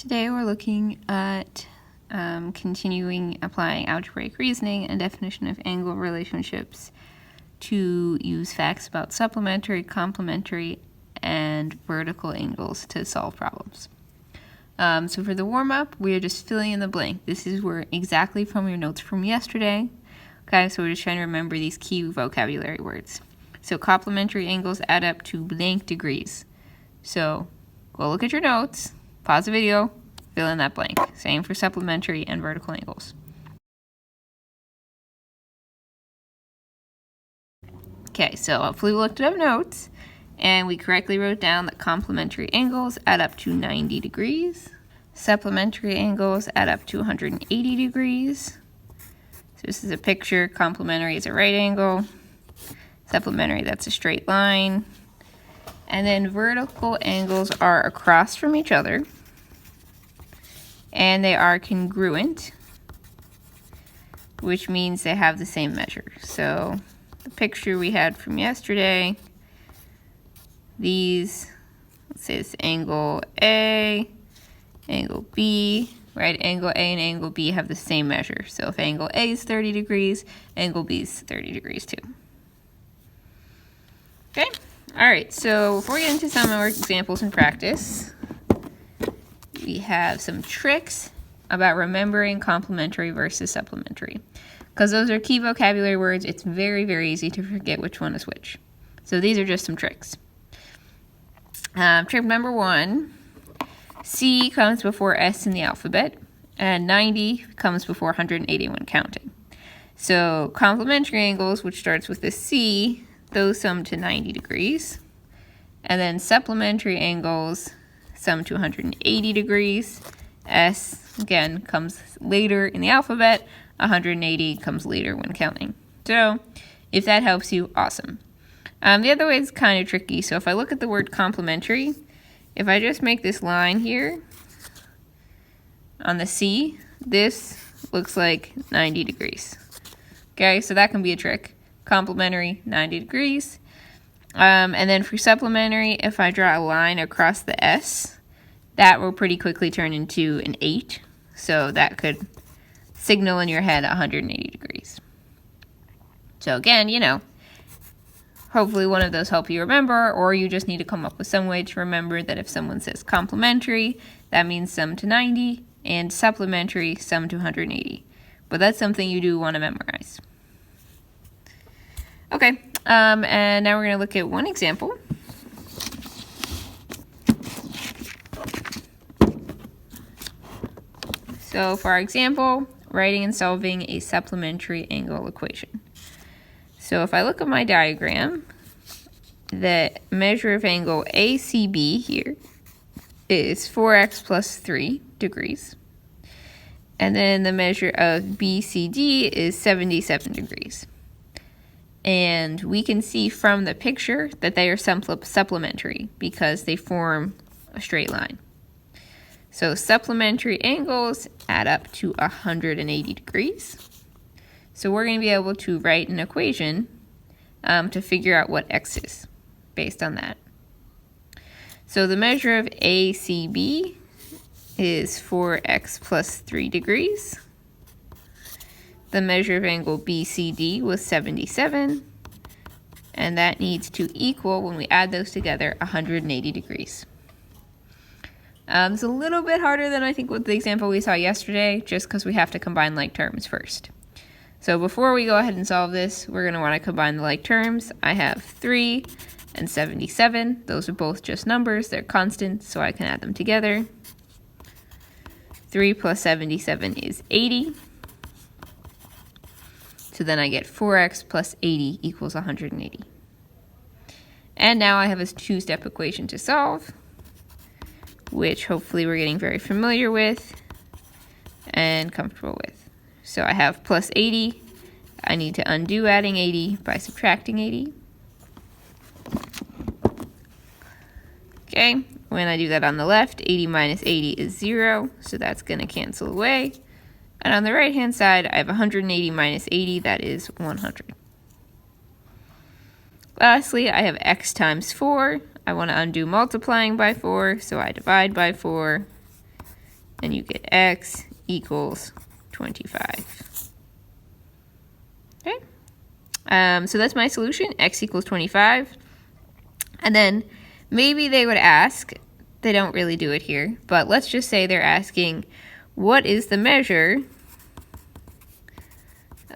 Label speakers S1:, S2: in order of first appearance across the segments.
S1: Today we're looking at continuing applying algebraic reasoning and definition of angle relationships to use facts about supplementary, complementary, and vertical angles to solve problems. So for the warm-up, we are just filling in the blank. This is where exactly from your notes from yesterday. Okay, so we're just trying to remember these key vocabulary words. So complementary angles add up to blank degrees. So go look at your notes, pause the video, fill in that blank. Same for supplementary and vertical angles. Okay, so hopefully we looked at our notes and we correctly wrote down that complementary angles add up to 90 degrees. Supplementary angles add up to 180 degrees. So this is a picture. Complementary is a right angle. Supplementary, that's a straight line. And then vertical angles are across from each other. And they are congruent, which means they have the same measure. So the picture we had from yesterday, these, let's say this angle A, angle B, right? Angle A and angle B have the same measure. So if angle A is 30 degrees, angle B is 30 degrees too. Okay, all right, so before we get into some of our examples in practice, we have some tricks about remembering complementary versus supplementary. Because those are key vocabulary words, it's very, very easy to forget which one is which. So these are just some tricks. Trick number one, C comes before S in the alphabet, and 90 comes before 180 when counting. So complementary angles, which starts with a C, those sum to 90 degrees. And then supplementary angles sum to 180 degrees. S, again, comes later in the alphabet. 180 comes later when counting. So if that helps you, awesome. The other way is kind of tricky. So if I look at the word complementary, if I just make this line here on the C, this looks like 90 degrees. Okay, so that can be a trick. Complementary, 90 degrees. And then for supplementary, if I draw a line across the S, that will pretty quickly turn into an 8. So that could signal in your head 180 degrees. So again, you know, hopefully one of those help you remember, or you just need to come up with some way to remember that if someone says complementary, that means sum to 90, and supplementary, sum to 180. But that's something you do want to memorize. Okay, and now we're going to look at one example. So for our example, writing and solving a supplementary angle equation. So if I look at my diagram, the measure of angle ACB here is 4x plus 3 degrees. And then the measure of BCD is 77 degrees. And we can see from the picture that they are supplementary because they form a straight line. So supplementary angles add up to 180 degrees. So we're going to be able to write an equation to figure out what x is based on that. So the measure of ACB is 4x plus 3 degrees. The measure of angle BCD was 77, and that needs to equal, when we add those together, 180 degrees. It's a little bit harder than I think with the example we saw yesterday, just because we have to combine like terms first. So before we go ahead and solve this, we're going to want to combine the like terms. I have 3 and 77. Those are both just numbers. They're constant, so I can add them together. 3 plus 77 is 80. So then I get 4x plus 80 equals 180. And now I have a two-step equation to solve, which hopefully we're getting very familiar with and comfortable with. So I have plus 80. I need to undo adding 80 by subtracting 80. Okay, when I do that on the left, 80 minus 80 is 0, so that's going to cancel away. And on the right-hand side, I have 180 minus 80, that is 100. Lastly, I have x times 4. I want to undo multiplying by 4, so I divide by 4. and you get x equals 25. Okay, so that's my solution, x equals 25. And then maybe they would ask, they don't really do it here, but let's just say they're asking, what is the measure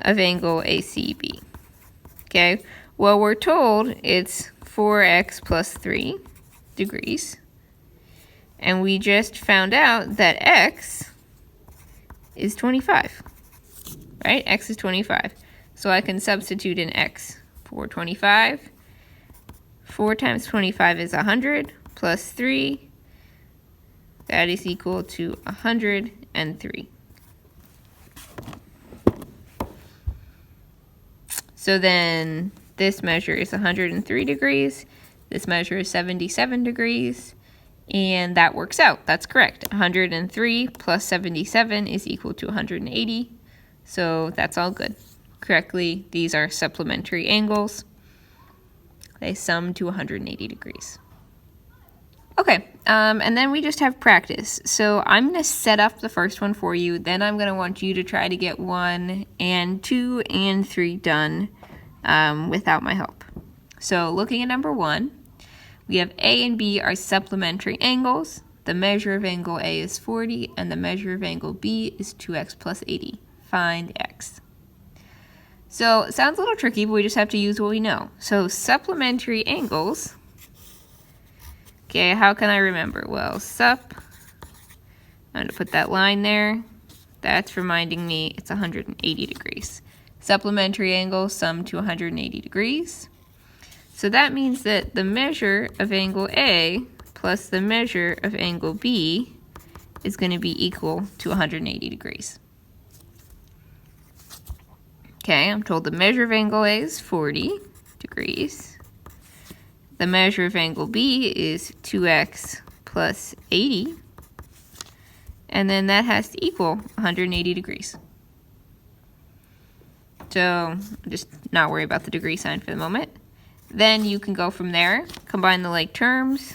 S1: of angle ACB? Okay, well, we're told it's 4x plus 3 degrees. And we just found out that x is 25, right? X is 25. So I can substitute in x for 25. 4 times 25 is 100 plus 3. That is equal to 103. So then this measure is 103 degrees. This measure is 77 degrees. And that works out. That's correct. 103 plus 77 is equal to 180. So that's all good. Correctly, these are supplementary angles. They sum to 180 degrees. Okay, and then we just have practice. So I'm going to set up the first one for you. Then I'm going to want you to try to get 1 and 2 and 3 done without my help. So looking at number 1, we have A and B are supplementary angles. The measure of angle A is 40, and the measure of angle B is 2x plus 80. Find x. So it sounds a little tricky, but we just have to use what we know. So supplementary angles. Okay, how can I remember? Well, I'm going to put that line there. That's reminding me it's 180 degrees. Supplementary angles sum to 180 degrees. So that means that the measure of angle A plus the measure of angle B is going to be equal to 180 degrees. Okay, I'm told the measure of angle A is 40 degrees. The measure of angle B is 2x plus 80. And then that has to equal 180 degrees. So just not worry about the degree sign for the moment. Then you can go from there, combine the like terms,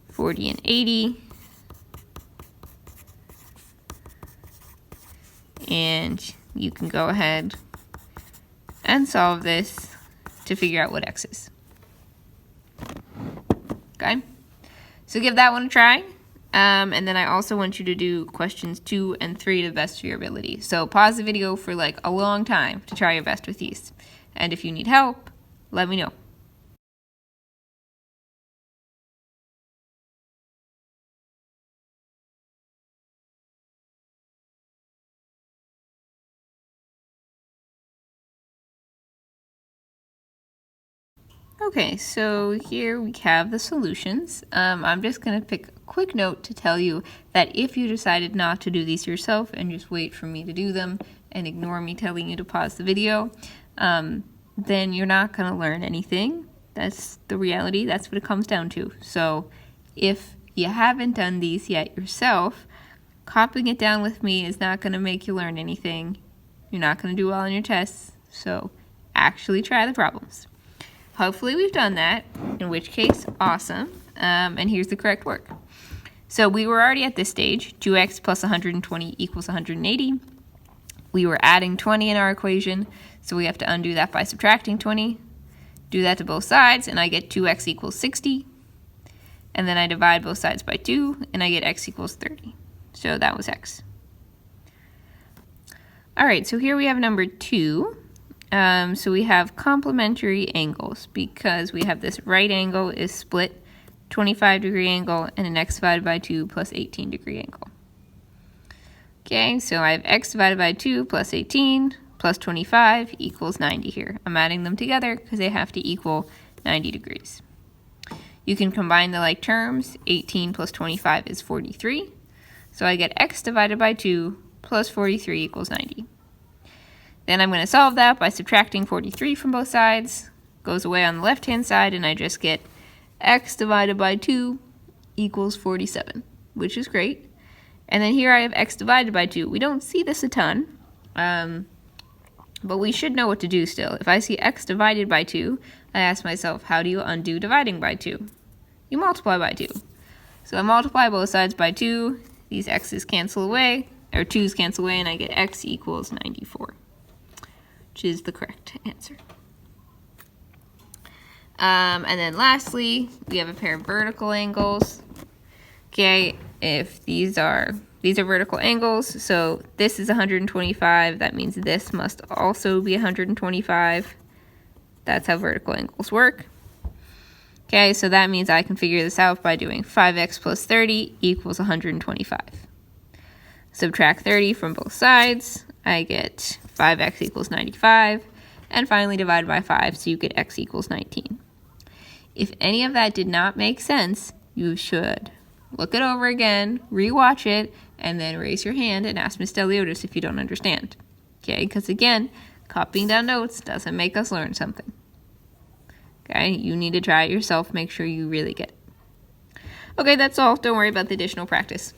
S1: 40 and 80. And you can go ahead and solve this to figure out what x is. Okay, so give that one a try. And then I also want you to do questions 2 and 3 to the best of your ability. So pause the video for like a long time to try your best with these. And if you need help, let me know. Okay, so here we have the solutions. I'm just going to pick a quick note to tell you that if you decided not to do these yourself and just wait for me to do them and ignore me telling you to pause the video, then you're not going to learn anything. That's the reality. That's what it comes down to. So if you haven't done these yet yourself, copying it down with me is not going to make you learn anything. You're not going to do well on your tests. So actually try the problems. Hopefully we've done that, in which case, awesome. And here's the correct work. So we were already at this stage. 2x plus 120 equals 180. We were adding 20 in our equation, so we have to undo that by subtracting 20. Do that to both sides, and I get 2x equals 60. And then I divide both sides by 2, and I get x equals 30. So that was x. All right, so here we have number 2. So we have complementary angles because we have this right angle is split 25 degree angle and an x divided by 2 plus 18 degree angle. Okay, so I have x divided by 2 plus 18 plus 25 equals 90 here. I'm adding them together because they have to equal 90 degrees. You can combine the like terms. 18 plus 25 is 43. So I get x divided by 2 plus 43 equals 90. Then I'm going to solve that by subtracting 43 from both sides. Goes away on the left-hand side, and I just get x divided by 2 equals 47, which is great. And then here I have x divided by 2. We don't see this a ton, but we should know what to do still. If I see x divided by 2, I ask myself, how do you undo dividing by 2? You multiply by 2. So I multiply both sides by 2, these x's cancel away, or 2's cancel away, and I get x equals 94, which is the correct answer. And then lastly, we have a pair of vertical angles. Okay, if these are vertical angles, so this is 125, that means this must also be 125. That's how vertical angles work. Okay, so that means I can figure this out by doing 5x plus 30 equals 125. Subtract 30 from both sides, I get 5x equals 95, and finally divide by 5, so you get x equals 19. If any of that did not make sense, you should look it over again, rewatch it, and then raise your hand and ask Ms. Deliotis if you don't understand. Okay, because again, copying down notes doesn't make us learn something. Okay, you need to try it yourself, make sure you really get it. Okay, that's all. Don't worry about the additional practice.